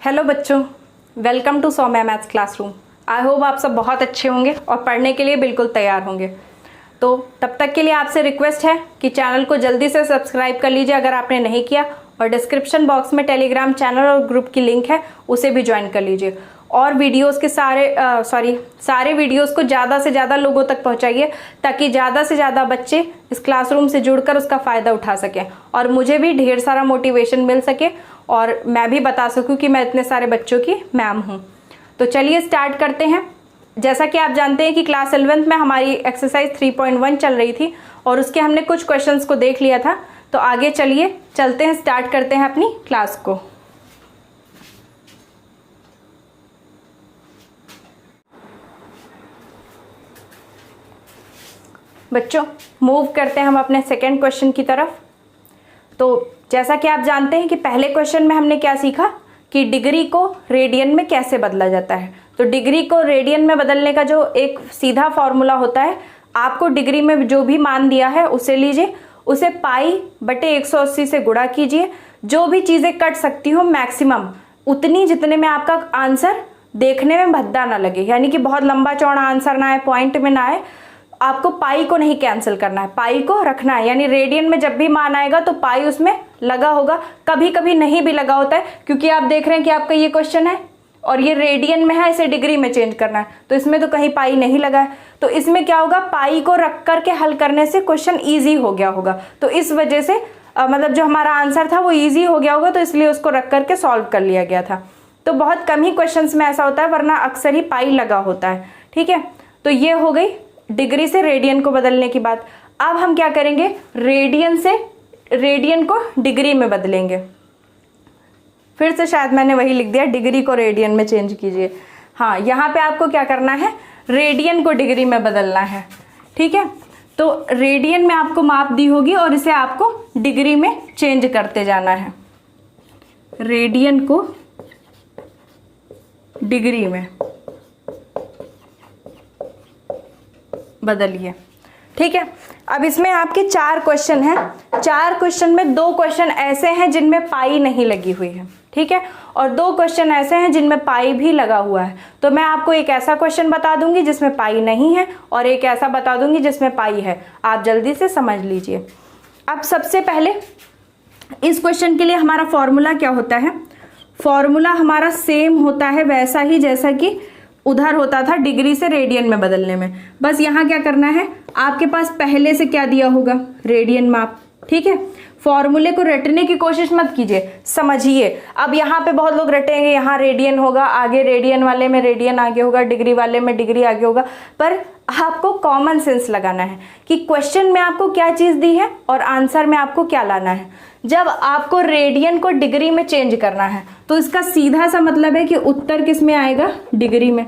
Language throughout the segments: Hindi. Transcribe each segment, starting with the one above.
हेलो बच्चों, welcome to Saumya maths classroom. I hope आप सब बहुत अच्छे होंगे और पढ़ने के लिए बिल्कुल तैयार होंगे। तो तब तक के लिए आपसे रिक्वेस्ट है कि चैनल को जल्दी से सब्सक्राइब कर लीजिए अगर आपने नहीं किया, और डिस्क्रिप्शन बॉक्स में टेलीग्राम चैनल और ग्रुप की लिंक है, उसे भी ज्वाइन कर लीजिए। और वीडियोस के सारे वीडियोस को ज़्यादा से ज़्यादा लोगों तक पहुंचाइए ताकि ज़्यादा से ज़्यादा बच्चे इस क्लासरूम से जुड़कर उसका फ़ायदा उठा सकें और मुझे भी ढेर सारा मोटिवेशन मिल सके और मैं भी बता सकूं कि मैं इतने सारे बच्चों की मैम हूं। तो चलिए स्टार्ट करते हैं। जैसा कि आप जानते हैं कि क्लास 11th में हमारी एक्सरसाइज 3.1 चल रही थी और उसके हमने कुछ क्वेश्चंस को देख लिया था। तो आगे चलिए चलते हैं, स्टार्ट करते हैं अपनी क्लास को। बच्चों, मूव करते हैं हम अपने सेकेंड क्वेश्चन की तरफ। तो जैसा कि आप जानते हैं कि पहले क्वेश्चन में हमने क्या सीखा कि डिग्री को रेडियन में कैसे बदला जाता है। तो डिग्री को रेडियन में बदलने का जो एक सीधा फॉर्मूला होता है, आपको डिग्री में जो भी मान दिया है उसे लीजिए, उसे पाई बटे 180 से गुणा कीजिए। जो भी चीज़ें कट सकती हो मैक्सिमम उतनी जितने में आपका आंसर देखने में भद्दा ना लगे, यानी कि बहुत लंबा चौड़ा आंसर ना आए, पॉइंट में ना आए। आपको पाई को नहीं कैंसिल करना है, पाई को रखना है। यानी रेडियन में जब भी मान आएगा तो पाई उसमें लगा होगा, कभी कभी नहीं भी लगा होता है, क्योंकि आप देख रहे हैं कि आपका ये क्वेश्चन है और ये रेडियन में है, इसे डिग्री में चेंज करना है, तो इसमें तो कहीं पाई नहीं लगा है। तो इसमें क्या होगा, पाई को रख करके हल करने से क्वेश्चन ईजी हो गया होगा। तो इस वजह से मतलब जो हमारा आंसर था वो ईजी हो गया होगा, तो इसलिए उसको रख करके सॉल्व कर लिया गया था। तो बहुत कम ही क्वेश्चन में ऐसा होता है, वरना अक्सर ही पाई लगा होता है। ठीक है, तो ये हो गई डिग्री से रेडियन को बदलने की बात। अब हम क्या करेंगे, रेडियन से रेडियन को डिग्री में बदलेंगे। फिर से शायद मैंने वही लिख दिया, डिग्री को रेडियन में चेंज कीजिए। हाँ, यहाँ पे आपको क्या करना है, रेडियन को डिग्री में बदलना है। ठीक है, तो रेडियन में आपको माप दी होगी और इसे आपको डिग्री में चेंज करते जाना है। रेडियन को डिग्री में बदलिए। ठीक है, अब इसमें आपके 4 क्वेश्चन हैं। 4 क्वेश्चन में 2 क्वेश्चन ऐसे हैं जिनमें पाई नहीं लगी हुई है। ठीक है, और 2 क्वेश्चन ऐसे हैं जिनमें पाई भी लगा हुआ है। तो मैं आपको एक ऐसा क्वेश्चन बता दूंगी जिसमें पाई नहीं है और एक ऐसा बता दूंगी जिसमें पाई है। आप जल्दी से समझ लीजिए। अब सबसे पहले इस क्वेश्चन के लिए हमारा फॉर्मूला क्या होता है, फॉर्मूला हमारा सेम होता है वैसा ही जैसा कि उधर होता था डिग्री से रेडियन में बदलने में। बस यहाँ क्या करना है, आपके पास पहले से क्या दिया होगा, रेडियन माप। ठीक है, फॉर्मूले को रटने की कोशिश मत कीजिए, समझिए। अब यहाँ पे बहुत लोग रटेंगे, यहाँ रेडियन होगा आगे, रेडियन वाले में रेडियन आगे होगा, डिग्री वाले में डिग्री आगे होगा। पर आपको कॉमन सेंस लगाना है कि क्वेश्चन में आपको क्या चीज़ दी है और आंसर में आपको क्या लाना है। जब आपको रेडियन को डिग्री में चेंज करना है तो इसका सीधा सा मतलब है कि उत्तर किस में आएगा, डिग्री में।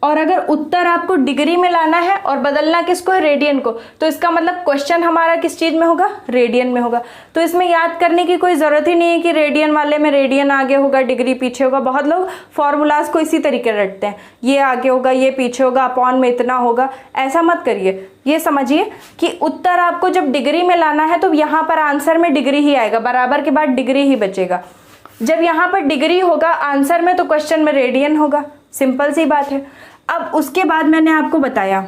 और अगर उत्तर आपको डिग्री में लाना है और बदलना किसको है, रेडियन को, तो इसका मतलब क्वेश्चन हमारा किस चीज में होगा, रेडियन में होगा। तो इसमें याद करने की कोई जरूरत ही नहीं है कि रेडियन वाले में रेडियन आगे होगा डिग्री पीछे होगा। बहुत लोग फॉर्मूलाज को इसी तरीके रटते हैं, ये आगे होगा ये पीछे होगा, अपॉन में इतना होगा। ऐसा मत करिए, ये समझिए कि उत्तर आपको जब डिग्री में लाना है तो यहाँ पर आंसर में डिग्री ही आएगा, बराबर के बाद डिग्री ही बचेगा। जब यहाँ पर डिग्री होगा आंसर में तो क्वेश्चन में रेडियन होगा, सिंपल सी बात है। अब उसके बाद मैंने आपको बताया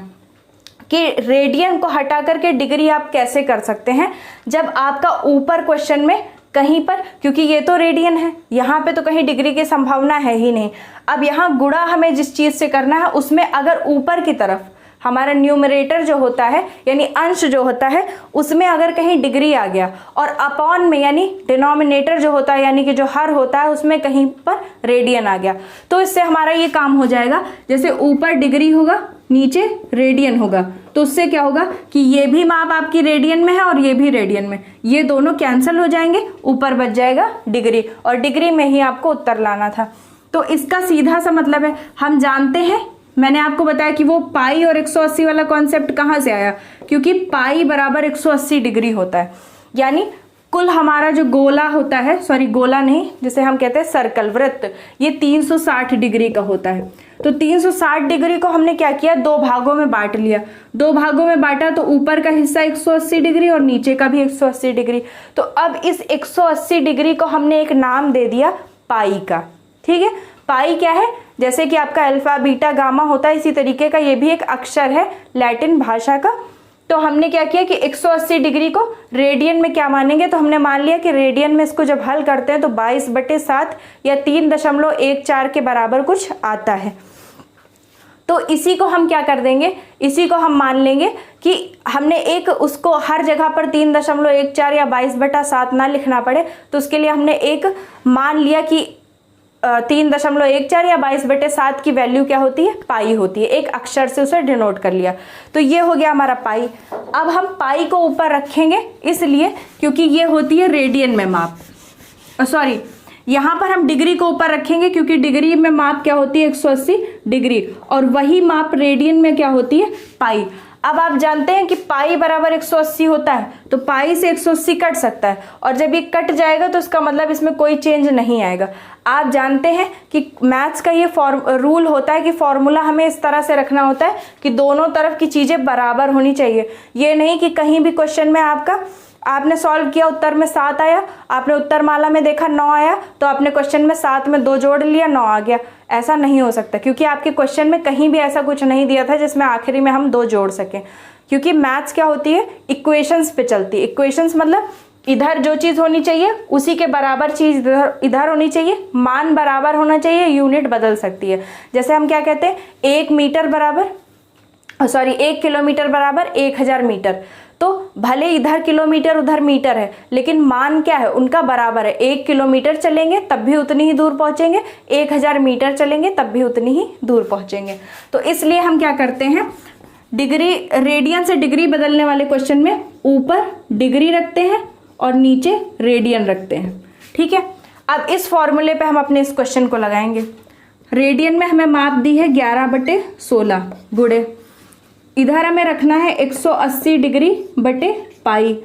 कि रेडियन को हटा करके डिग्री आप कैसे कर सकते हैं, जब आपका ऊपर क्वेश्चन में कहीं पर, क्योंकि ये तो रेडियन है, यहाँ पे तो कहीं डिग्री की संभावना है ही नहीं। अब यहाँ गुणा हमें जिस चीज से करना है उसमें अगर ऊपर की तरफ हमारा न्यूमरेटर जो होता है यानी अंश जो होता है उसमें अगर कहीं डिग्री आ गया और अपॉन में यानी डिनोमिनेटर जो होता है यानी कि जो हर होता है उसमें कहीं पर रेडियन आ गया, तो इससे हमारा ये काम हो जाएगा, जैसे ऊपर डिग्री होगा नीचे रेडियन होगा, तो उससे क्या होगा कि ये भी माप आपकी रेडियन में है और ये भी रेडियन में, ये दोनों कैंसिल हो जाएंगे, ऊपर बच जाएगा डिग्री, और डिग्री में ही आपको उत्तर लाना था। तो इसका सीधा सा मतलब है, हम जानते हैं, मैंने आपको बताया कि वो पाई और 180 वाला कॉन्सेप्ट कहाँ से आया, क्योंकि पाई बराबर 180 डिग्री होता है। यानी कुल हमारा जो गोला होता है, सॉरी गोला नहीं, जिसे हम कहते हैं सर्कल, वृत्त, ये 360 डिग्री का होता है। तो 360 डिग्री को हमने क्या किया, 2 भागों में बांट लिया। 2 भागों में बांटा तो ऊपर का हिस्सा 180 डिग्री और नीचे का भी 180 डिग्री। तो अब इस 180 डिग्री को हमने एक नाम दे दिया पाई का। ठीक है। पाई क्या है, जैसे कि आपका अल्फा बीटा गामा होता है, इसी तरीके का ये भी एक अक्षर है लैटिन भाषा का। तो हमने क्या किया कि 180 डिग्री को रेडियन में क्या मानेंगे, तो हमने मान लिया कि रेडियन में इसको जब हल करते हैं तो 22/7 या 3.14 के बराबर कुछ आता है। तो इसी को हम क्या कर देंगे, इसी को हम मान लेंगे कि हमने एक उसको हर जगह पर 3.14 या 22/7 ना लिखना पड़े, तो उसके लिए हमने एक मान लिया कि 3.14 या 22/7 की वैल्यू क्या होती है, पाई होती है। एक अक्षर से उसे डिनोट कर लिया। तो ये हो गया हमारा पाई। अब हम पाई को ऊपर रखेंगे इसलिए क्योंकि ये होती है रेडियन में माप, सॉरी यहाँ पर हम डिग्री को ऊपर रखेंगे क्योंकि डिग्री में माप क्या होती है 180 डिग्री, और वही माप रेडियन में क्या होती है, पाई। अब आप जानते हैं कि पाई बराबर 180 होता है, तो पाई से 180 कट सकता है, और जब ये कट जाएगा तो इसका मतलब इसमें कोई चेंज नहीं आएगा। आप जानते हैं कि मैथ्स का ये रूल होता है कि फॉर्मूला हमें इस तरह से रखना होता है कि दोनों तरफ की चीज़ें बराबर होनी चाहिए। ये नहीं कि कहीं भी क्वेश्चन में आपने सॉल्व किया, उत्तर में 7 आया, आपने उत्तर माला में देखा 9 आया, तो आपने क्वेश्चन में 7 में 2 जोड़ लिया, 9 आ गया। ऐसा नहीं हो सकता, क्योंकि आपके क्वेश्चन में कहीं भी ऐसा कुछ नहीं दिया था जिसमें आखिरी में हम 2 जोड़ सकें। क्योंकि मैथ्स क्या होती है, इक्वेशंस पे चलती है। इक्वेशंस मतलब इधर जो चीज़ होनी चाहिए उसी के बराबर चीज़ इधर होनी चाहिए, मान बराबर होना चाहिए, यूनिट बदल सकती है। जैसे हम क्या कहते हैं, 1 किलोमीटर बराबर 1000 मीटर। तो भले इधर किलोमीटर उधर मीटर है, लेकिन मान क्या है, उनका बराबर है। 1 किलोमीटर चलेंगे तब भी उतनी ही दूर पहुंचेंगे, 1000 मीटर चलेंगे तब भी उतनी ही दूर पहुंचेंगे। तो इसलिए हम क्या करते हैं, डिग्री, रेडियन से डिग्री बदलने वाले क्वेश्चन में ऊपर डिग्री रखते हैं और नीचे रेडियन रखते हैं। ठीक है। अब इस फॉर्मूले पे हम अपने इस क्वेश्चन को लगाएंगे। रेडियन में हमें माप दी है 11/16 गुणे, इधर हमें रखना है 180 डिग्री बटे पाई,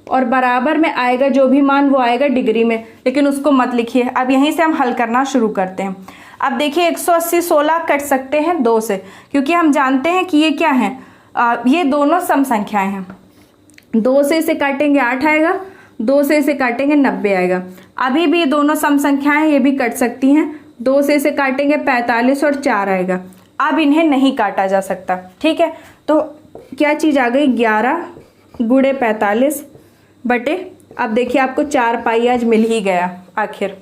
और बराबर में आएगा जो भी मान वो आएगा डिग्री में, लेकिन उसको मत लिखिए। अब यहीं से हम हल करना शुरू करते हैं। अब देखिए 180 16 कट सकते हैं 2 से, क्योंकि हम जानते हैं कि ये क्या है, ये दोनों सम संख्याएं हैं। 2 से इसे काटेंगे 8 आएगा, 2 से इसे काटेंगे 90 आएगा। अभी भी ये दोनों सम संख्याएं, ये भी कट सकती हैं। 2 से इसे काटेंगे 45 और 4 आएगा। अब इन्हें नहीं काटा जा सकता। ठीक है, तो क्या चीज़ आ गई, 11 गुणे 45 बटे, अब देखिए आपको 4 पाई आज मिल ही गया आखिर।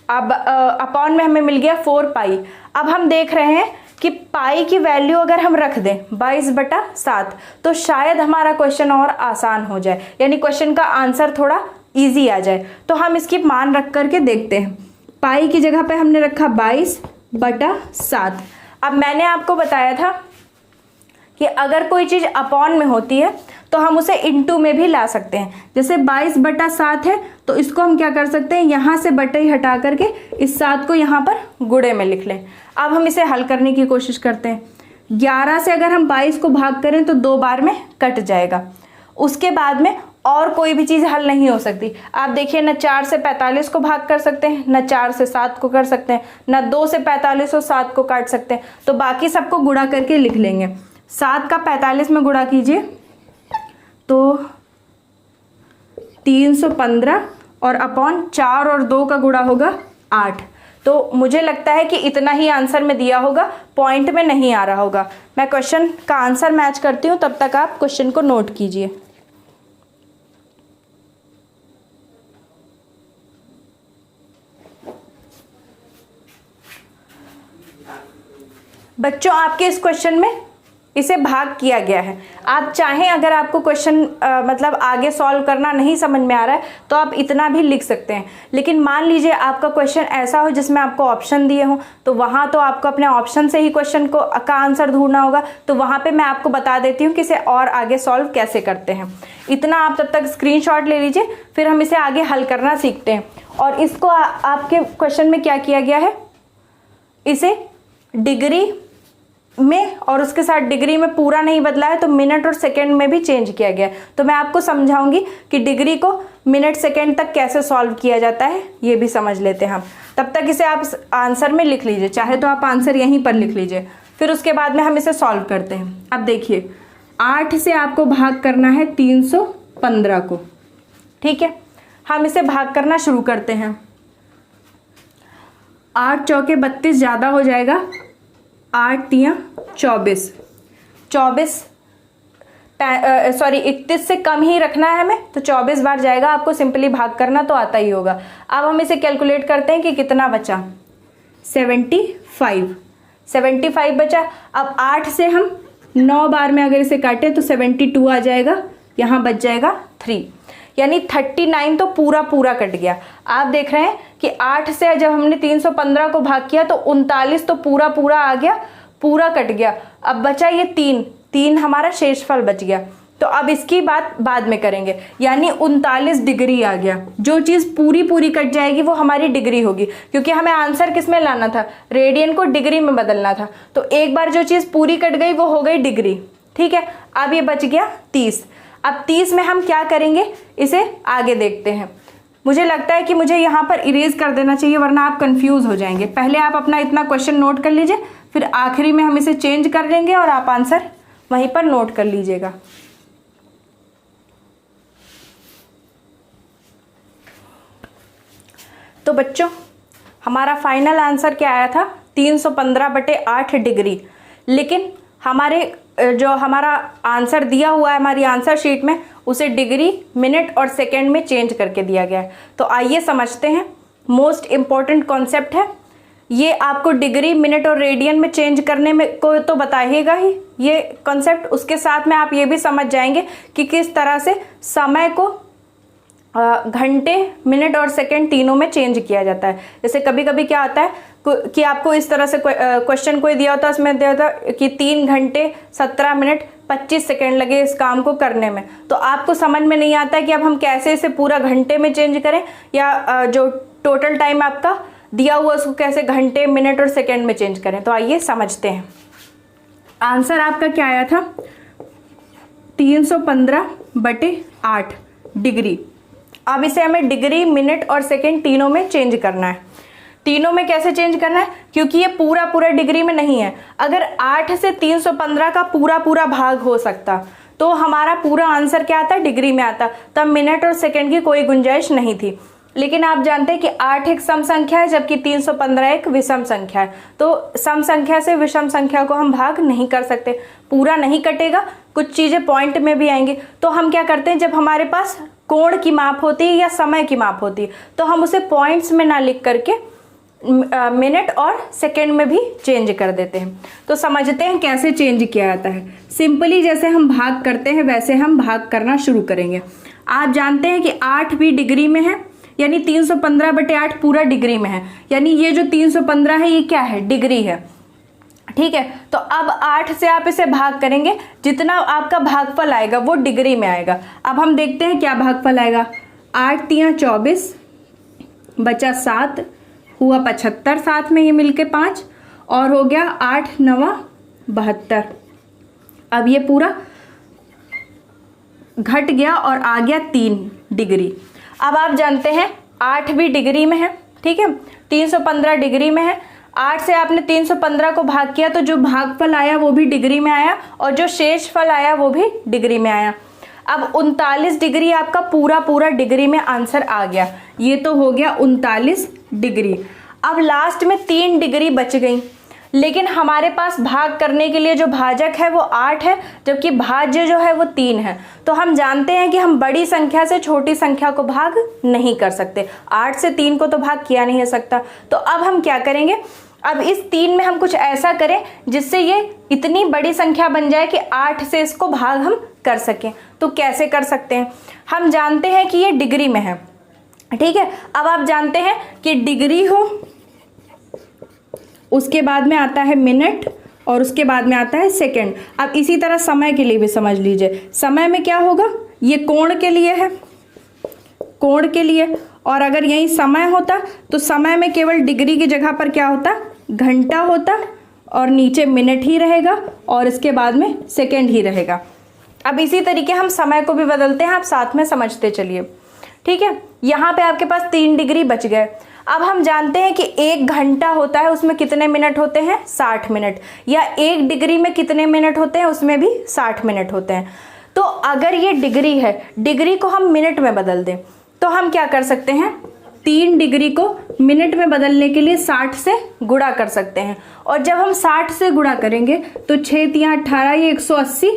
अब अपॉन में हमें मिल गया 4 पाई। अब हम देख रहे हैं कि पाई की वैल्यू अगर हम रख दें 22/7 तो शायद हमारा क्वेश्चन और आसान हो जाए, यानी क्वेश्चन का आंसर थोड़ा इजी आ जाए। तो हम इसकी मान रख करके देखते हैं। पाई की जगह पे हमने रखा 22/7। अब मैंने आपको बताया था कि अगर कोई चीज़ अपॉन में होती है तो हम उसे इनटू में भी ला सकते हैं। जैसे 22/7 है तो इसको हम क्या कर सकते हैं, यहाँ से बटे ही हटा करके इस 7 को यहाँ पर गुणे में लिख लें। अब हम इसे हल करने की कोशिश करते हैं। 11 से अगर हम 22 को भाग करें तो 2 बार में कट जाएगा। उसके बाद में और कोई भी चीज़ हल नहीं हो सकती। आप देखिए, न 4 से 45 को भाग कर सकते हैं, न 4 से 7 को कर सकते हैं, न 2 से 45 और 7 को काट सकते हैं। तो बाकी सबको गुणा करके लिख लेंगे। 7 का 45 में गुणा कीजिए तो 315, और अपॉन 4 और 2 का गुणा होगा 8। तो मुझे लगता है कि इतना ही आंसर में दिया होगा, पॉइंट में नहीं आ रहा होगा। मैं क्वेश्चन का आंसर मैच करती हूँ, तब तक आप क्वेश्चन को नोट कीजिए। बच्चों, आपके इस क्वेश्चन में इसे भाग किया गया है। आप चाहें, अगर आपको क्वेश्चन मतलब आगे सॉल्व करना नहीं समझ में आ रहा है तो आप इतना भी लिख सकते हैं। लेकिन मान लीजिए आपका क्वेश्चन ऐसा हो जिसमें आपको ऑप्शन दिए हों, तो वहाँ तो आपको अपने ऑप्शन से ही क्वेश्चन का आंसर ढूंढना होगा। तो वहाँ पे मैं आपको बता देती हूँ कि इसे और आगे सॉल्व कैसे करते हैं। इतना आप तब तक स्क्रीनशॉट ले लीजिए, फिर हम इसे आगे हल करना सीखते हैं। और इसको आपके क्वेश्चन में क्या किया गया है, इसे डिग्री में और उसके साथ डिग्री में पूरा नहीं बदला है, तो मिनट और सेकंड में भी चेंज किया गया है। तो मैं आपको समझाऊंगी कि डिग्री को मिनट सेकंड तक कैसे सॉल्व किया जाता है, ये भी समझ लेते हैं हम। तब तक इसे आप आंसर में लिख लीजिए, चाहे तो आप आंसर यहीं पर लिख लीजिए, फिर उसके बाद में हम इसे सॉल्व करते हैं। अब देखिए, 8 से आपको भाग करना है 315 को। ठीक है, हम इसे भाग करना शुरू करते हैं। 8 चौके 32 ज़्यादा हो जाएगा, 8 तियाँ 24, 31 से कम ही रखना है हमें, तो 24 बार जाएगा। आपको सिंपली भाग करना तो आता ही होगा। अब हम इसे कैलकुलेट करते हैं कि कितना बचा, 75 बचा। अब 8 से हम 9 बार में अगर इसे काटे तो 72 आ जाएगा, यहाँ बच जाएगा 3, यानी 39 तो पूरा कट गया। आप देख रहे हैं कि 8 से जब हमने 315 को भाग किया तो 39 तो पूरा आ गया, पूरा कट गया। अब बचा ये 3 हमारा शेषफल बच गया। तो अब इसकी बात बाद में करेंगे, यानी 39 डिग्री आ गया। जो चीज़ पूरी कट जाएगी वो हमारी डिग्री होगी, क्योंकि हमें आंसर किस में लाना था, रेडियन को डिग्री में बदलना था। तो एक बार जो चीज़ पूरी कट गई वो हो गई डिग्री, ठीक है। अब ये बच गया 30। अब 30 में हम क्या करेंगे, इसे आगे देखते हैं। मुझे लगता है कि मुझे यहाँ पर इरेज कर देना चाहिए, वरना आप कंफ्यूज हो जाएंगे। पहले आप अपना इतना क्वेश्चन नोट कर लीजिए, फिर आखिरी में हम इसे चेंज कर देंगे और आप आंसर वहीं पर नोट कर लीजिएगा। तो बच्चों, हमारा फाइनल आंसर क्या आया था, 315/8 डिग्री। लेकिन हमारा आंसर दिया हुआ है हमारी आंसर शीट में, उसे डिग्री, मिनट और सेकंड में चेंज करके दिया गया है। तो आइए समझते हैं। मोस्ट इम्पॉर्टेंट कॉन्सेप्ट है ये। आपको डिग्री, मिनट और रेडियन में चेंज करने में को तो बताइएगा ही ये कॉन्सेप्ट, उसके साथ में आप ये भी समझ जाएंगे कि किस तरह से समय को घंटे, मिनट और सेकंड तीनों में चेंज किया जाता है। जैसे कभी कभी क्या होता है कि आपको इस तरह से क्वेश्चन कोई दिया होता है, उसमें दिया होता है कि 3 घंटे 17 मिनट 25 सेकंड लगे इस काम को करने में। तो आपको समझ में नहीं आता है कि अब हम कैसे इसे पूरा घंटे में चेंज करें, या जो टोटल टाइम आपका दिया हुआ उसको कैसे घंटे, मिनट और सेकंड में चेंज करें। तो आइए समझते हैं। आंसर आपका क्या आया था, 315/8 डिग्री। अब इसे हमें डिग्री, मिनट और सेकंड तीनों में चेंज करना है। तीनों में कैसे चेंज करना है, क्योंकि ये पूरा डिग्री में नहीं है। अगर 8 से 315 का पूरा भाग हो सकता तो हमारा पूरा आंसर क्या आता, डिग्री में आता, तब मिनट और सेकंड की कोई गुंजाइश नहीं थी। लेकिन आप जानते हैं कि 8 एक सम संख्या है, जबकि 315 एक विषम संख्या है। तो सम संख्या से विषम संख्या को हम भाग नहीं कर सकते, पूरा नहीं कटेगा, कुछ चीज़ें पॉइंट में भी आएंगी। तो हम क्या करते हैं, जब हमारे पास कोण की माप होती है या समय की माप होती है, तो हम उसे पॉइंट्स में ना लिख करके मिनट और सेकंड में भी चेंज कर देते हैं। तो समझते हैं कैसे चेंज किया जाता है। सिंपली जैसे हम भाग करते हैं वैसे हम भाग करना शुरू करेंगे। आप जानते हैं कि 8 भी डिग्री में है, यानी 315/8 पूरा डिग्री में है, यानी ये जो 315 है ये क्या है, डिग्री है, ठीक है। तो अब 8 से आप इसे भाग करेंगे, जितना आपका भागफल आएगा वो डिग्री में आएगा। अब हम देखते हैं क्या भागफल आएगा। 8 तियाँ 24, बचा 7, हुआ 75, साथ में ये मिलके 5, और हो गया 8 9 72। अब ये पूरा घट गया और आ गया 3 डिग्री। अब आप जानते हैं 8 भी डिग्री में है, ठीक है, 315 डिग्री में है। 8 से आपने 315 को भाग किया तो जो भागफल आया वो भी डिग्री में आया, और जो शेषफल आया वो भी डिग्री में आया। अब 39 डिग्री आपका पूरा डिग्री में आंसर आ गया। ये तो हो गया 39 डिग्री। अब लास्ट में 3 डिग्री बच गई, लेकिन हमारे पास भाग करने के लिए जो भाजक है वो 8 है, जबकि भाज्य जो है वो 3 है। तो हम जानते हैं कि हम बड़ी संख्या से छोटी संख्या को भाग नहीं कर सकते। 8 से 3 को तो भाग किया नहीं जा सकता। तो अब हम क्या करेंगे, अब इस 3 में हम कुछ ऐसा करें जिससे ये इतनी बड़ी संख्या बन जाए कि 8 से इसको भाग हम कर सकें। तो कैसे कर सकते हैं, हम जानते हैं कि ये डिग्री में है, ठीक है। अब आप जानते हैं कि डिग्री हो, उसके बाद में आता है मिनट, और उसके बाद में आता है सेकंड। अब इसी तरह समय के लिए भी समझ लीजिए। समय में क्या होगा, ये कोण के लिए है, कोण के लिए, और अगर यही समय होता तो समय में केवल डिग्री की जगह पर क्या होता, घंटा होता, और नीचे मिनट ही रहेगा, और इसके बाद में सेकंड ही रहेगा। अब इसी तरीके हम समय को भी बदलते हैं, आप साथ में समझते चलिए, ठीक है। यहाँ पे आपके पास 3 डिग्री बच गए। अब हम जानते हैं कि 1 घंटा होता है, उसमें कितने मिनट होते हैं, 60 मिनट, या 1 डिग्री में कितने मिनट होते हैं, उसमें भी 60 मिनट होते हैं। तो अगर ये डिग्री है, डिग्री को हम मिनट में बदल दें तो हम क्या कर सकते हैं, 3 डिग्री को मिनट में बदलने के लिए 60 से गुणा कर सकते हैं। और जब हम 60 से गुणा करेंगे तो 6 तियां 18, ये 180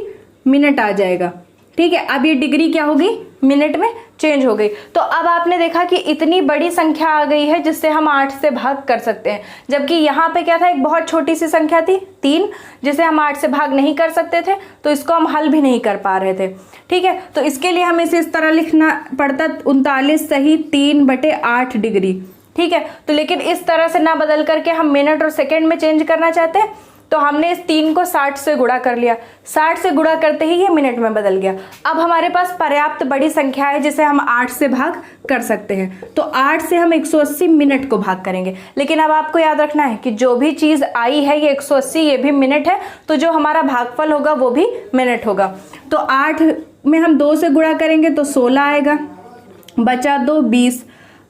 मिनट आ जाएगा। ठीक है, अब ये डिग्री क्या होगी, मिनट में चेंज हो गई। तो अब आपने देखा कि इतनी बड़ी संख्या आ गई है जिससे हम 8 से भाग कर सकते हैं, जबकि यहाँ पे क्या था, एक बहुत छोटी सी संख्या थी 3, जिसे हम 8 से भाग नहीं कर सकते थे, तो इसको हम हल भी नहीं कर पा रहे थे। ठीक है, तो इसके लिए हमें इसे इस तरह लिखना पड़ता 39 सही 3/8 डिग्री। ठीक है, तो लेकिन इस तरह से ना बदल करके हम मिनट और सेकेंड में चेंज करना चाहते हैं, तो हमने इस 3 को 60 से गुणा कर लिया। 60 से गुणा करते ही ये मिनट में बदल गया। अब हमारे पास पर्याप्त बड़ी संख्या है जिसे हम 8 से भाग कर सकते हैं, तो 8 से हम 180 मिनट को भाग करेंगे। लेकिन अब आपको याद रखना है कि जो भी चीज़ आई है ये 180, ये भी मिनट है, तो जो हमारा भागफल होगा वो भी मिनट होगा। तो 8 में हम 2 से गुणा करेंगे तो 16 आएगा, बचा 2 20,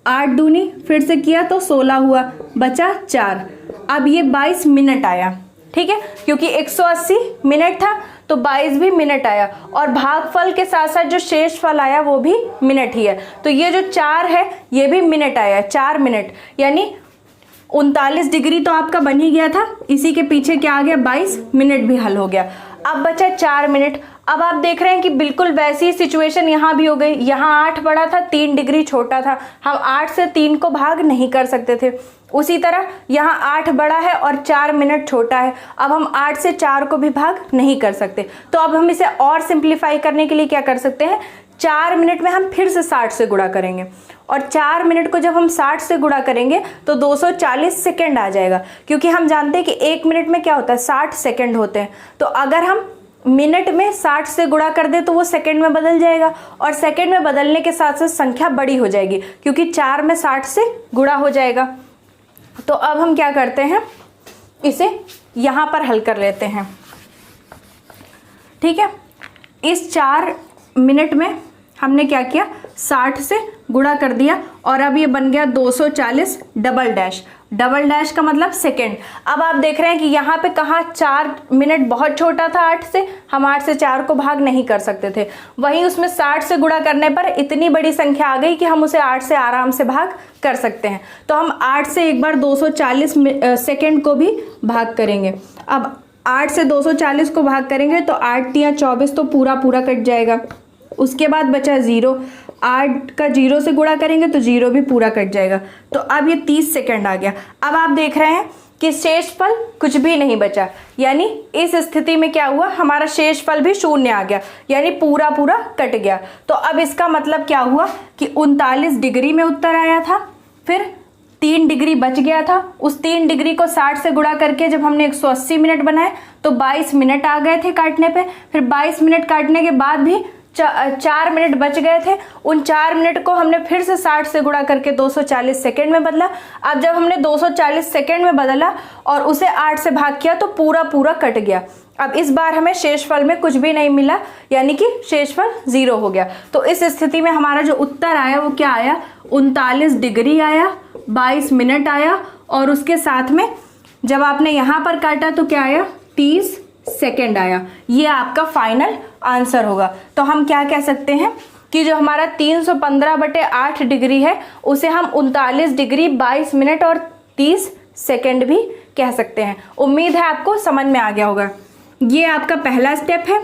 8 दूनी फिर से किया तो 16 हुआ, बचा 4। अब ये 22 मिनट आया। ठीक है, क्योंकि 180 मिनट था तो 22 भी मिनट आया, और भागफल के साथ साथ जो शेष फल आया वो भी मिनट ही है। तो ये जो 4 है ये भी मिनट आया, 4 मिनट, यानी 39 डिग्री तो आपका बन ही गया था, इसी के पीछे क्या आ गया, 22 मिनट भी हल हो गया। अब बचा 4 मिनट। अब आप देख रहे हैं कि बिल्कुल वैसी सिचुएशन यहाँ भी हो गई। यहाँ 8 बड़ा था, 3 डिग्री छोटा था, हम 8 से 3 को भाग नहीं कर सकते थे। उसी तरह यहाँ 8 बड़ा है और 4 मिनट छोटा है, अब हम 8 से 4 को भी भाग नहीं कर सकते। तो अब हम इसे और सिंप्लीफाई करने के लिए क्या कर सकते हैं, 4 मिनट में हम फिर से 60 से गुणा करेंगे, और 4 मिनट को जब हम 60 से गुणा करेंगे तो 240 सेकेंड आ जाएगा, क्योंकि हम जानते हैं कि 1 मिनट में क्या होता है, 60 सेकेंड होते हैं। तो अगर हम मिनट में 60 से गुणा कर दे तो वो सेकंड में बदल जाएगा, और सेकंड में बदलने के साथ साथ संख्या बड़ी हो जाएगी, क्योंकि 4 में 60 से गुणा हो जाएगा। तो अब हम क्या करते हैं, इसे यहाँ पर हल कर लेते हैं। ठीक है, इस 4 मिनट में हमने क्या किया, 60 से गुणा कर दिया, और अब ये बन गया 240 डबल डैश। डबल डैश का मतलब सेकेंड। अब आप देख रहे हैं कि यहाँ पे कहाँ 4 मिनट बहुत छोटा था 8 से, हम 8 से 4 को भाग नहीं कर सकते थे। वहीं उसमें 60 से गुणा करने पर इतनी बड़ी संख्या आ गई कि हम उसे 8 से आराम से भाग कर सकते हैं। तो हम 8 से एक बार 240 सेकेंड को भी भाग करेंगे। अब 8 से 240 को भाग करेंगे तो 8 तियां 24, तो पूरा कट जाएगा। उसके बाद बचा 0, 8 का 0 से गुणा करेंगे तो 0 भी पूरा कट जाएगा। तो अब ये 30 सेकंड आ गया। अब आप देख रहे हैं कि शेषफल कुछ भी नहीं बचा, यानी इस स्थिति में क्या हुआ, हमारा शेषफल भी 0 आ गया, यानी पूरा कट गया। तो अब इसका मतलब क्या हुआ कि 39 डिग्री में उत्तर आया था, फिर 3 डिग्री बच गया था। उस 3 डिग्री को 60 से गुणा करके जब हमने 180 मिनट बनाए तो 22 मिनट आ गए थे काटने पे। फिर 22 मिनट काटने के बाद भी 4 मिनट बच गए थे। उन 4 मिनट को हमने फिर से 60 से गुणा करके 240 सेकेंड में बदला। अब जब हमने 240 सेकेंड में बदला और उसे 8 से भाग किया तो पूरा कट गया। अब इस बार हमें शेषफल में कुछ भी नहीं मिला, यानी कि शेषफल 0 हो गया। तो इस स्थिति में हमारा जो उत्तर आया वो क्या आया, 39 डिग्री आया, 22 मिनट आया, और उसके साथ में जब आपने यहाँ पर काटा तो क्या आया, 30 सेकेंड आया। ये आपका फाइनल आंसर होगा। तो हम क्या कह सकते हैं कि जो हमारा 315/8 डिग्री है उसे हम 39 डिग्री 22 मिनट और 30 सेकेंड भी कह सकते हैं। उम्मीद है आपको समझ में आ गया होगा। ये आपका पहला स्टेप है,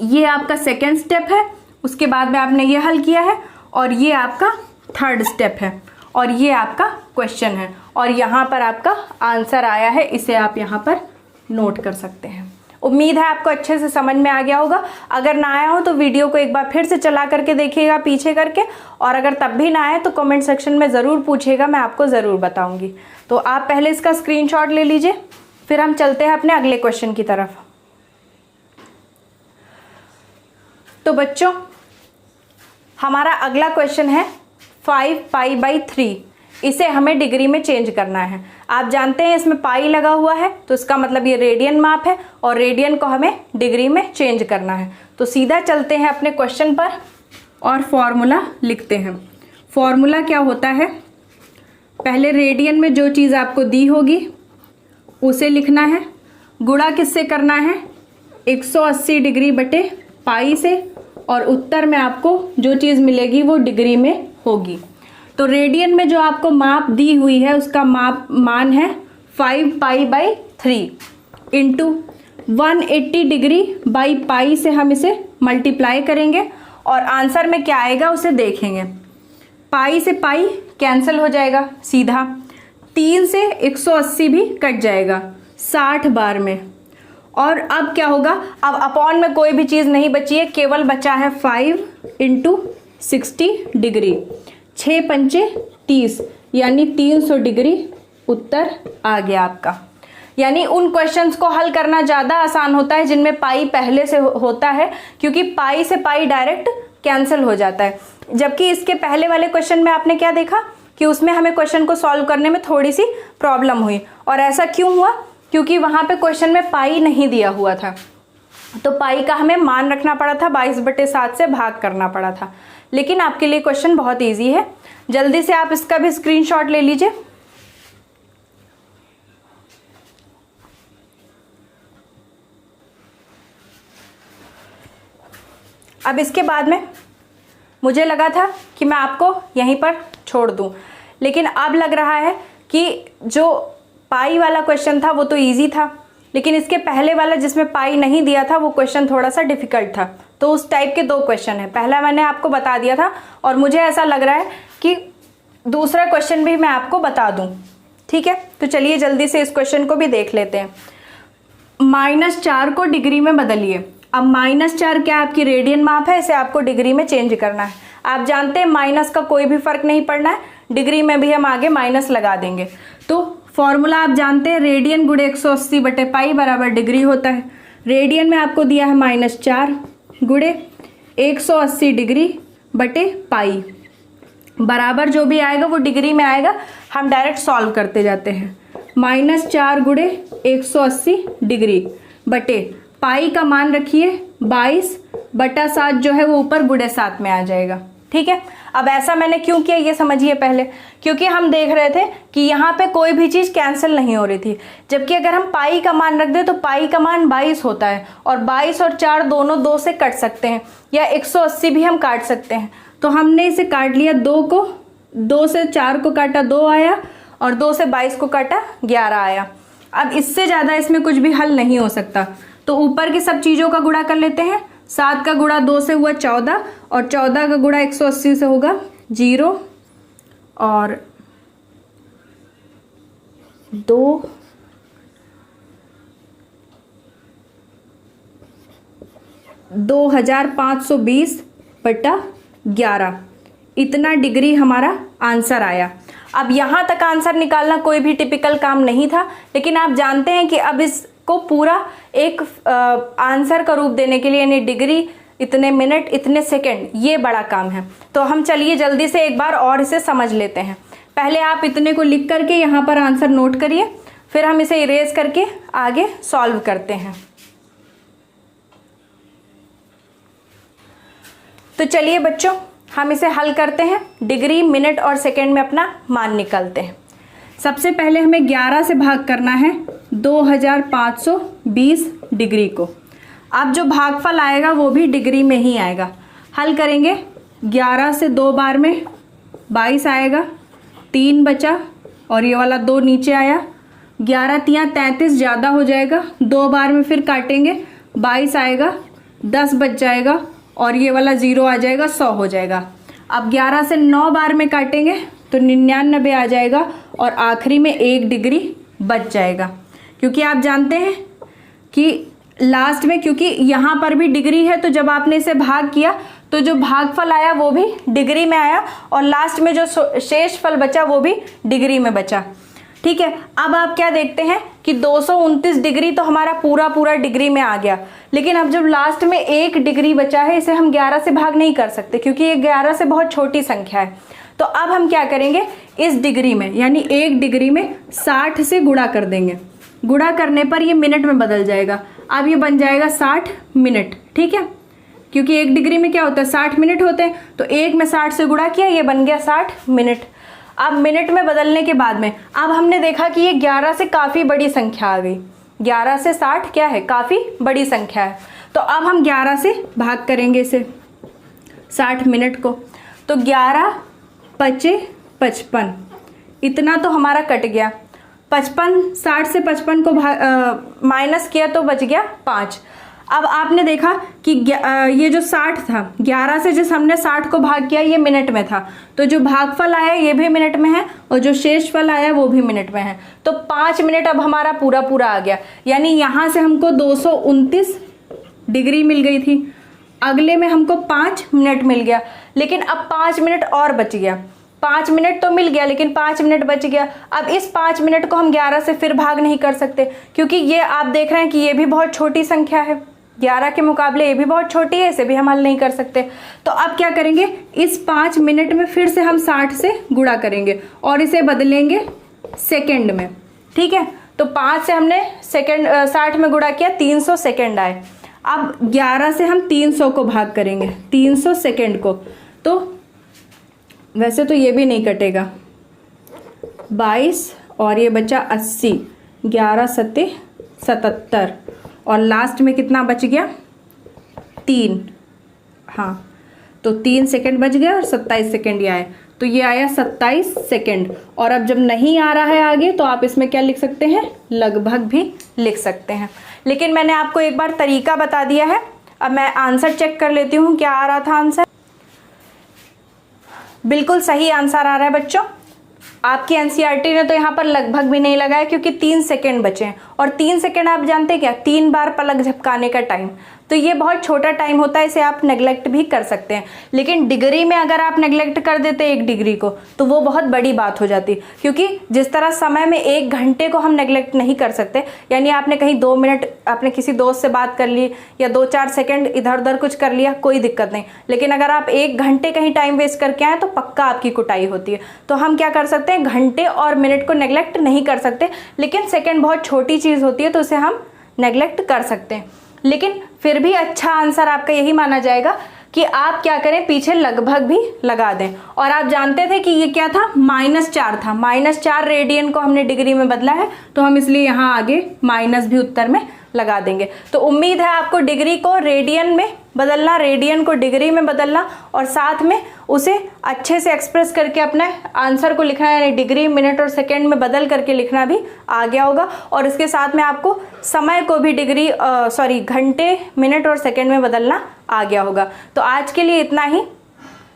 ये आपका सेकेंड स्टेप है, उसके बाद में आपने ये हल किया है, और ये आपका थर्ड स्टेप है, और ये आपका क्वेश्चन है, और यहाँ पर आपका आंसर आया है। इसे आप यहाँ पर नोट कर सकते हैं। उम्मीद है आपको अच्छे से समझ में आ गया होगा। अगर ना आया हो तो वीडियो को एक बार फिर से चला करके देखिएगा पीछे करके, और अगर तब भी ना आए तो कमेंट सेक्शन में ज़रूर पूछिएगा, मैं आपको ज़रूर बताऊंगी। तो आप पहले इसका स्क्रीनशॉट ले लीजिए, फिर हम चलते हैं अपने अगले क्वेश्चन की तरफ। तो बच्चों हमारा अगला क्वेश्चन है 5π/3। इसे हमें डिग्री में चेंज करना है। आप जानते हैं इसमें पाई लगा हुआ है, तो इसका मतलब ये रेडियन माप है, और रेडियन को हमें डिग्री में चेंज करना है। तो सीधा चलते हैं अपने क्वेश्चन पर और फॉर्मूला लिखते हैं। फॉर्मूला क्या होता है, पहले रेडियन में जो चीज़ आपको दी होगी उसे लिखना है, गुणा किससे करना है, 180 डिग्री बटे पाई से, और उत्तर में आपको जो चीज़ मिलेगी वो डिग्री में होगी। तो रेडियन में जो आपको माप दी हुई है उसका मान है 5π/3 इंटू 180 डिग्री बाई पाई से हम इसे मल्टीप्लाई करेंगे और आंसर में क्या आएगा उसे देखेंगे। पाई से पाई कैंसिल हो जाएगा सीधा, 3 से 180 भी कट जाएगा 60 बार में। और अब क्या होगा, अब अपॉन में कोई भी चीज़ नहीं बची है, केवल बचा है 5 इंटू 60 डिग्री, 6 पंचे 30 यानी 300 डिग्री उत्तर आ गया आपका। यानी उन क्वेश्चंस को हल करना ज़्यादा आसान होता है जिनमें पाई पहले से होता है, क्योंकि पाई से पाई डायरेक्ट कैंसिल हो जाता है। जबकि इसके पहले वाले क्वेश्चन में आपने क्या देखा कि उसमें हमें क्वेश्चन को सॉल्व करने में थोड़ी सी प्रॉब्लम हुई। और ऐसा क्यों हुआ, क्योंकि वहाँ पे क्वेश्चन में पाई नहीं दिया हुआ था, तो पाई का हमें मान रखना पड़ा था, 22/7 से भाग करना पड़ा था। लेकिन आपके लिए क्वेश्चन बहुत ईजी है, जल्दी से आप इसका भी स्क्रीनशॉट ले लीजिए। अब इसके बाद में मुझे लगा था कि मैं आपको यहीं पर छोड़ दूं, लेकिन अब लग रहा है कि जो पाई वाला क्वेश्चन था वो तो इजी था, लेकिन इसके पहले वाला जिसमें पाई नहीं दिया था वो क्वेश्चन थोड़ा सा डिफिकल्ट था। तो उस टाइप के 2 क्वेश्चन है, पहला मैंने आपको बता दिया था और मुझे ऐसा लग रहा है कि दूसरा क्वेश्चन भी मैं आपको बता दूं। ठीक है, तो चलिए जल्दी से इस क्वेश्चन को भी देख लेते हैं। -4 को डिग्री में बदलिए। अब -4 क्या आपकी रेडियन माप है, इसे आपको डिग्री में चेंज करना है। आप जानते हैं माइनस का कोई भी फर्क नहीं पड़ना है, डिग्री में भी हम आगे माइनस लगा देंगे। तो फॉर्मूला आप जानते हैं, रेडियन गुणे 180/पाई बराबर डिग्री होता है। रेडियन में आपको दिया है -4 गुणे 180 डिग्री बटे पाई, बराबर जो भी आएगा वो डिग्री में आएगा। हम डायरेक्ट सॉल्व करते जाते हैं। -4 गुणे 180 डिग्री बटे पाई का मान रखिए 22/7 जो है वो ऊपर गुणे 7 में आ जाएगा। ठीक है, अब ऐसा मैंने क्यों किया ये समझिए पहले, क्योंकि हम देख रहे थे कि यहाँ पे कोई भी चीज़ कैंसिल नहीं हो रही थी। जबकि अगर हम पाई का मान रख दें तो पाई का मान 22 होता है और 22 और 4 दोनों 2 से कट सकते हैं, या 180 भी हम काट सकते हैं। तो हमने इसे काट लिया 2 को, 2 से 4 को काटा 2 आया और 2 से 22 को काटा 11 आया। अब इससे ज़्यादा इसमें कुछ भी हल नहीं हो सकता, तो ऊपर की सब चीज़ों का गुणा कर लेते हैं। 7 का गुणा 2 से हुआ 14 और 14 का गुणा 180 से होगा 0 और 2 2520/11 इतना डिग्री हमारा आंसर आया। अब यहाँ तक आंसर निकालना कोई भी टिपिकल काम नहीं था, लेकिन आप जानते हैं कि अब इसको पूरा एक आंसर का रूप देने के लिए, यानी डिग्री, इतने मिनट, इतने सेकंड, ये बड़ा काम है। तो हम चलिए जल्दी से एक बार और इसे समझ लेते हैं। पहले आप इतने को लिख करके यहाँ पर आंसर नोट करिए, फिर हम इसे इरेज करके आगे सॉल्व करते हैं। तो चलिए बच्चों, हम इसे हल करते हैं। डिग्री, मिनट और सेकंड में अपना मान निकालते हैं। सबसे पहले हमें 11 से भाग करना है 2520 डिग्री को। अब जो भागफल आएगा वो भी डिग्री में ही आएगा। हल करेंगे, 11 से 2 बार में 22 आएगा, 3 बचा और ये वाला 2 नीचे आया। 11 तियाँ 33 ज़्यादा हो जाएगा, 2 बार में फिर काटेंगे, 22 आएगा, 10 बच जाएगा और ये वाला 0 आ जाएगा, 100 हो जाएगा। अब 11 से 9 बार में काटेंगे तो 99 आ जाएगा और आखिरी में 1 डिग्री बच जाएगा। क्योंकि आप जानते हैं कि लास्ट में, क्योंकि यहाँ पर भी डिग्री है, तो जब आपने इसे भाग किया तो जो भागफल आया वो भी डिग्री में आया और लास्ट में जो शेष फल बचा वो भी डिग्री में बचा। ठीक है, अब आप क्या देखते हैं कि 229 डिग्री तो हमारा पूरा डिग्री में आ गया, लेकिन अब जब लास्ट में 1 डिग्री बचा है, इसे हम 11 से भाग नहीं कर सकते क्योंकि ये 11 से बहुत छोटी संख्या है। तो अब हम क्या करेंगे, इस डिग्री में यानी 1 डिग्री में 60 से गुणा कर देंगे। गुणा करने पर ये मिनट में बदल जाएगा। अब ये बन जाएगा 60 मिनट। ठीक है, क्योंकि 1 डिग्री में क्या होता है, 60 मिनट होते हैं, तो 1 में 60 से गुणा किया, ये बन गया 60 मिनट। अब मिनट में बदलने के बाद में अब हमने देखा कि ये 11 से काफ़ी बड़ी संख्या आ गई। 11 से 60 क्या है, काफ़ी बड़ी संख्या है। तो अब हम 11 से भाग करेंगे इसे 60 मिनट को, तो 11 × 55, इतना तो हमारा कट गया। 55, 60 से 55 को माइनस किया तो बच गया 5। अब आपने देखा कि ये जो 60 था, 11 से जिस हमने 60 को भाग किया ये मिनट में था, तो जो भागफल आया ये भी मिनट में है और जो शेषफल आया वो भी मिनट में है। तो 5 मिनट अब हमारा पूरा पूरा आ गया, यानी यहाँ से हमको 229 डिग्री मिल गई थी, अगले में हमको 5 मिनट मिल गया, लेकिन अब 5 मिनट और बच गया। 5 मिनट तो मिल गया लेकिन 5 मिनट बच गया। अब इस 5 मिनट को हम 11 से फिर भाग नहीं कर सकते, क्योंकि ये आप देख रहे हैं कि ये भी बहुत छोटी संख्या है, 11 के मुकाबले ये भी बहुत छोटी है, इसे भी हम हल नहीं कर सकते। तो अब क्या करेंगे, इस 5 मिनट में फिर से हम 60 से गुणा करेंगे और इसे बदलेंगे सेकंड में। ठीक है, तो 5 से हमने सेकंड 60 में गुणा किया, 300 सेकंड आए। अब 11 से हम 300 को भाग करेंगे, 300 सेकंड को, तो वैसे तो ये भी नहीं कटेगा, 22 और ये बचा 80, 11 सत्ते 77 और लास्ट में कितना बच गया 3। हाँ, तो 3 सेकंड बच गया और 27 सेकंड ये आए, तो ये आया 27 सेकंड। और अब जब नहीं आ रहा है आगे तो आप इसमें क्या लिख सकते हैं, लगभग भी लिख सकते हैं। लेकिन मैंने आपको एक बार तरीका बता दिया है। अब मैं आंसर चेक कर लेती हूँ क्या आ रहा था आंसर। बिल्कुल सही आंसर आ रहा है बच्चों। आपकी एनसीईआरटी ने तो यहाँ पर लगभग भी नहीं लगाया, क्योंकि 3 सेकंड बचे हैं और 3 सेकंड आप जानते हैं क्या, 3 बार पलक झपकाने का टाइम, तो ये बहुत छोटा टाइम होता है, इसे आप नेग्लेक्ट भी कर सकते हैं। लेकिन डिग्री में अगर आप नेग्लेक्ट कर देते 1 डिग्री को तो वो बहुत बड़ी बात हो जाती, क्योंकि जिस तरह समय में 1 घंटे को हम नेग्लेक्ट नहीं कर सकते, यानी आपने कहीं 2 मिनट अपने किसी दोस्त से बात कर ली या 2-4 सेकंड इधर उधर कुछ कर लिया, कोई दिक्कत नहीं। लेकिन अगर आप 1 घंटे कहीं टाइम वेस्ट करके आए तो पक्का आपकी कुटाई होती है। तो हम क्या कर सकते हैं, घंटे और मिनट को नेग्लेक्ट नहीं कर सकते, लेकिन सेकेंड बहुत छोटी चीज़ होती है तो उसे हम नेग्लेक्ट कर सकते हैं। लेकिन फिर भी अच्छा आंसर आपका यही माना जाएगा कि आप क्या करें, पीछे लगभग भी लगा दें। और आप जानते थे कि ये क्या था, -4 था, -4 रेडियन को हमने डिग्री में बदला है, तो हम इसलिए यहाँ आगे माइनस भी उत्तर में लगा देंगे। तो उम्मीद है आपको डिग्री को रेडियन में बदलना, रेडियन को डिग्री में बदलना और साथ में उसे अच्छे से एक्सप्रेस करके अपने आंसर को लिखना, यानी डिग्री, मिनट और सेकंड में बदल करके लिखना भी आ गया होगा। और इसके साथ में आपको समय को भी घंटे, मिनट और सेकंड में बदलना आ गया होगा। तो आज के लिए इतना ही।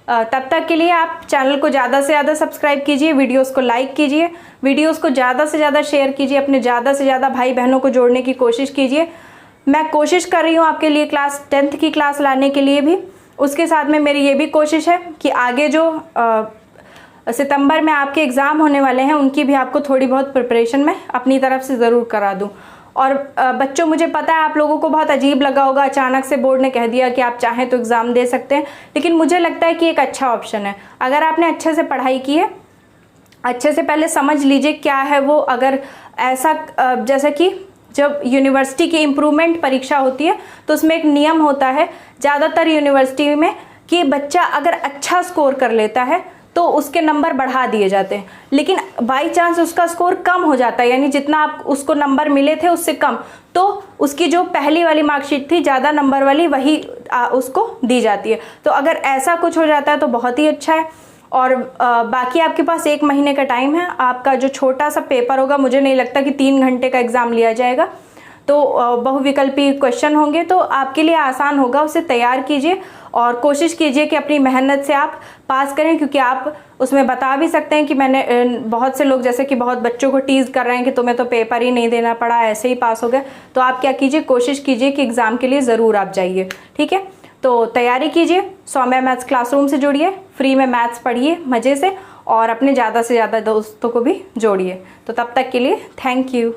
तब तक के लिए आप चैनल को ज़्यादा से ज़्यादा सब्सक्राइब कीजिए, वीडियोस को लाइक कीजिए, वीडियोस को ज़्यादा से ज़्यादा शेयर कीजिए, अपने ज़्यादा से ज़्यादा भाई बहनों को जोड़ने की कोशिश कीजिए। मैं कोशिश कर रही हूँ आपके लिए क्लास 10th की क्लास लाने के लिए भी। उसके साथ में मेरी ये भी कोशिश है कि आगे जो सितंबर में आपके एग्ज़ाम होने वाले हैं उनकी भी आपको थोड़ी बहुत प्रिपरेशन मैं अपनी तरफ से ज़रूर करा दूँ। और बच्चों, मुझे पता है आप लोगों को बहुत अजीब लगा होगा, अचानक से बोर्ड ने कह दिया कि आप चाहें तो एग्ज़ाम दे सकते हैं, लेकिन मुझे लगता है कि एक अच्छा ऑप्शन है। अगर आपने अच्छे से पढ़ाई की है, अच्छे से पहले समझ लीजिए क्या है वो। अगर ऐसा जैसे कि जब यूनिवर्सिटी की इम्प्रूवमेंट परीक्षा होती है तो उसमें एक नियम होता है ज़्यादातर यूनिवर्सिटी में कि बच्चा अगर अच्छा स्कोर कर लेता है तो उसके नंबर बढ़ा दिए जाते हैं, लेकिन बाई चांस उसका स्कोर कम हो जाता है, यानी जितना आप उसको नंबर मिले थे उससे कम, तो उसकी जो पहली वाली मार्कशीट थी ज़्यादा नंबर वाली वही उसको दी जाती है। तो अगर ऐसा कुछ हो जाता है तो बहुत ही अच्छा है। और बाकी आपके पास 1 महीने का टाइम है। आपका जो छोटा सा पेपर होगा, मुझे नहीं लगता कि 3 घंटे का एग्ज़ाम लिया जाएगा, तो बहुविकल्पी क्वेश्चन होंगे, तो आपके लिए आसान होगा। उसे तैयार कीजिए और कोशिश कीजिए कि अपनी मेहनत से आप पास करें, क्योंकि आप उसमें बता भी सकते हैं कि मैंने बहुत से लोग जैसे कि बहुत बच्चों को टीज़ कर रहे हैं कि तुम्हें तो पेपर ही नहीं देना पड़ा, ऐसे ही पास हो गए। तो आप क्या कीजिए, कोशिश कीजिए कि एग्ज़ाम के लिए ज़रूर आप जाइए। ठीक है, तो तैयारी कीजिए, सौम्या मैथ्स क्लासरूम से जुड़िए, फ्री में मैथ्स पढ़िए मज़े से और अपने ज़्यादा से ज़्यादा दोस्तों को भी जोड़िए। तो तब तक के लिए थैंक यू।